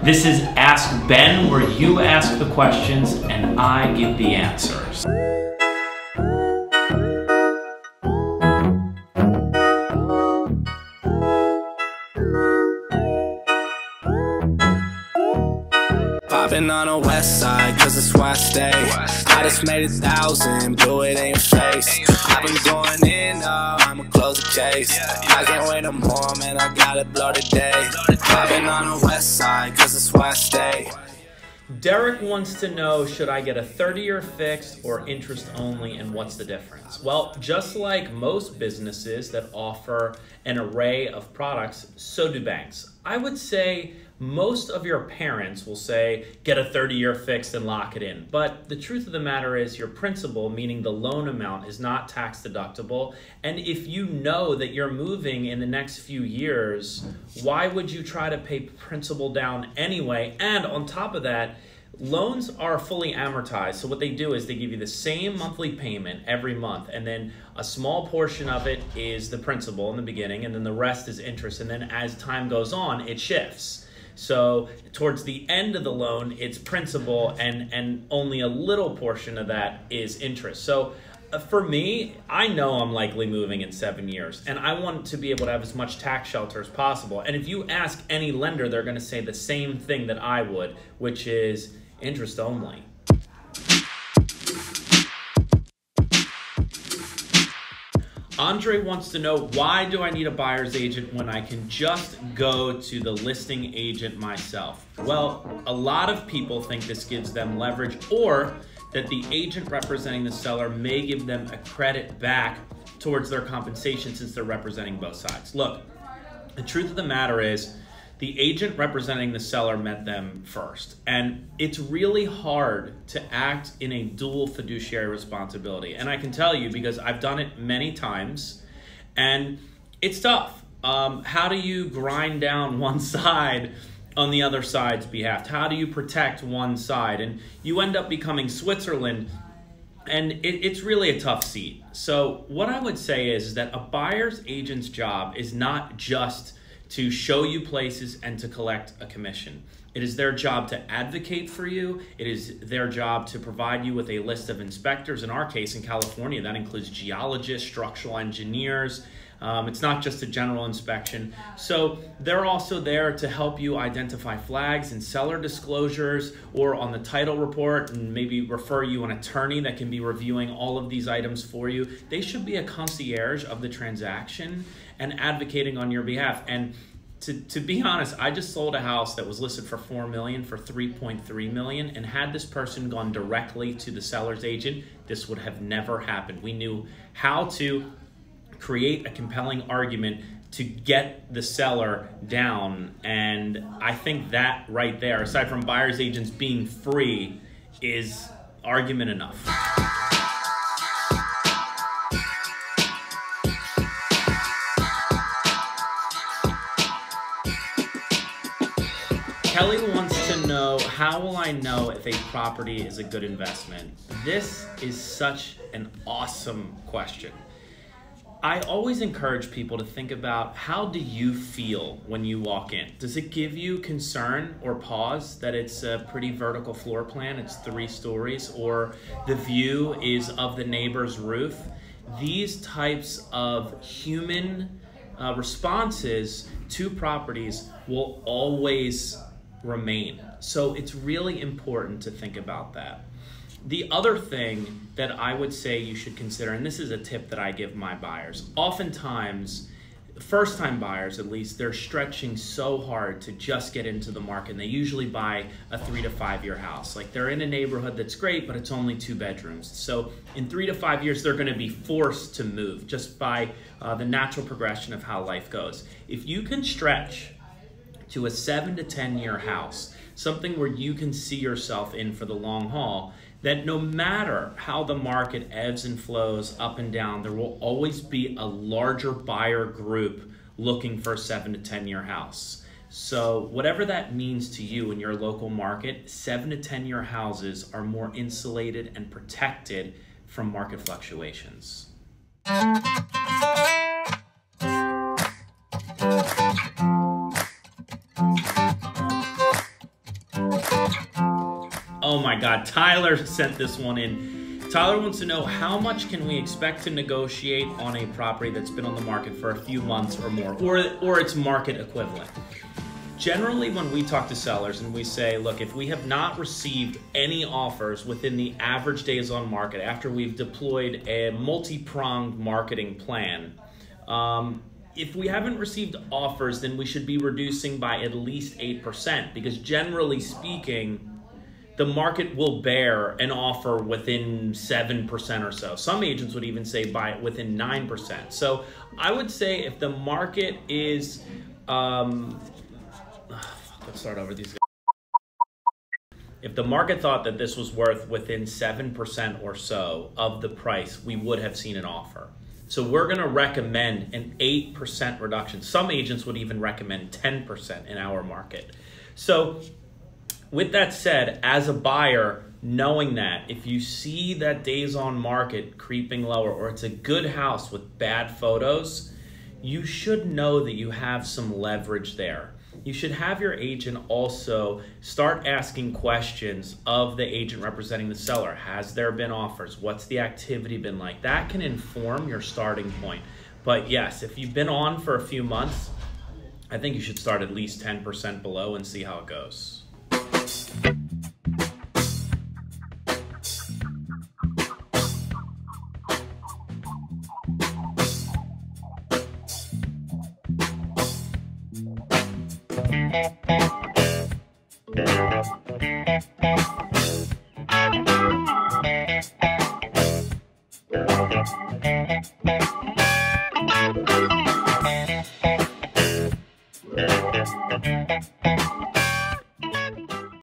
This is Ask Ben, where you ask the questions and I give the answers. Popping on the west side, cause it's where I stay. I just made 1,000, blew it in your face. I've been going in, I'ma close the case. I can't wait no more, man, I gotta blow today. Popping on the west side, cause it's where I stay. Derek wants to know, should I get a 30-year fixed or interest only, and what's the difference? Well, just like most businesses that offer an array of products, so do banks. I would say most of your parents will say, get a 30-year fixed and lock it in. But the truth of the matter is your principal, meaning the loan amount, is not tax deductible. And if you know that you're moving in the next few years, why would you try to pay principal down anyway? And on top of that, loans are fully amortized. So what they do is they give you the same monthly payment every month, and then a small portion of it is the principal in the beginning, and then the rest is interest. And then as time goes on, it shifts. So towards the end of the loan, it's principal, and only a little portion of that is interest. So for me, I know I'm likely moving in 7 years, and I want to be able to have as much tax shelter as possible. And if you ask any lender, they're going to say the same thing that I would, which is interest only. Andre wants to know, why do I need a buyer's agent when I can just go to the listing agent myself? Well, a lot of people think this gives them leverage, or that the agent representing the seller may give them a credit back towards their compensation since they're representing both sides. Look, the truth of the matter is, the agent representing the seller met them first. And it's really hard to act in a dual fiduciary responsibility. And I can tell you, because I've done it many times, and it's tough. How do you grind down one side on the other side's behalf? How do you protect one side? And you end up becoming Switzerland, and it's really a tough seat. So what I would say is that a buyer's agent's job is not just to show you places and to collect a commission. It is their job to advocate for you. It is their job to provide you with a list of inspectors. In our case, in California, that includes geologists, structural engineers. It's not just a general inspection. So they're also there to help you identify flags and seller disclosures, or on the title report, and maybe refer you an attorney that can be reviewing all of these items for you. They should be a concierge of the transaction and advocating on your behalf. And to be honest, I just sold a house that was listed for $4 million for $3.3 million, and had this person gone directly to the seller's agent, this would have never happened. We knew how to create a compelling argument to get the seller down, and I think that right there, aside from buyer's agents being free, is argument enough. Kelly wants to know, how will I know if a property is a good investment? This is such an awesome question. I always encourage people to think about, how do you feel when you walk in? Does it give you concern or pause that it's a pretty vertical floor plan, it's 3 stories, or the view is of the neighbor's roof? These types of human responses to properties will always remain. So it's really important to think about that. The other thing that I would say you should consider, and this is a tip that I give my buyers, oftentimes, first-time buyers at least, they're stretching so hard to just get into the market, and they usually buy a 3 to 5 year house. Like, they're in a neighborhood that's great, but it's only 2 bedrooms. So in 3 to 5 years, they're gonna be forced to move just by the natural progression of how life goes. If you can stretch to a 7 to 10 year house, something where you can see yourself in for the long haul, that no matter how the market ebbs and flows up and down, there will always be a larger buyer group looking for a 7 to 10 year house. So whatever that means to you in your local market, 7 to 10 year houses are more insulated and protected from market fluctuations. Oh my God, Tyler sent this one in. Tyler wants to know, how much can we expect to negotiate on a property that's been on the market for a few months or more, or its market equivalent? Generally, when we talk to sellers and we say, look, if we have not received any offers within the average days on market after we've deployed a multi-pronged marketing plan, if we haven't received offers, then we should be reducing by at least 8%, because generally speaking, the market will bear an offer within 7% or so. Some agents would even say by within 9%. So I would say if the market is, let's start over these guys. If the market thought that this was worth within 7% or so of the price, we would have seen an offer. So we're gonna recommend an 8% reduction. Some agents would even recommend 10% in our market. So with that said, as a buyer, knowing that if you see that days on market creeping lower, or it's a good house with bad photos, you should know that you have some leverage there. You should have your agent also start asking questions of the agent representing the seller. Has there been offers? What's the activity been like? That can inform your starting point. But yes, if you've been on for a few months, I think you should start at least 10% below and see how it goes.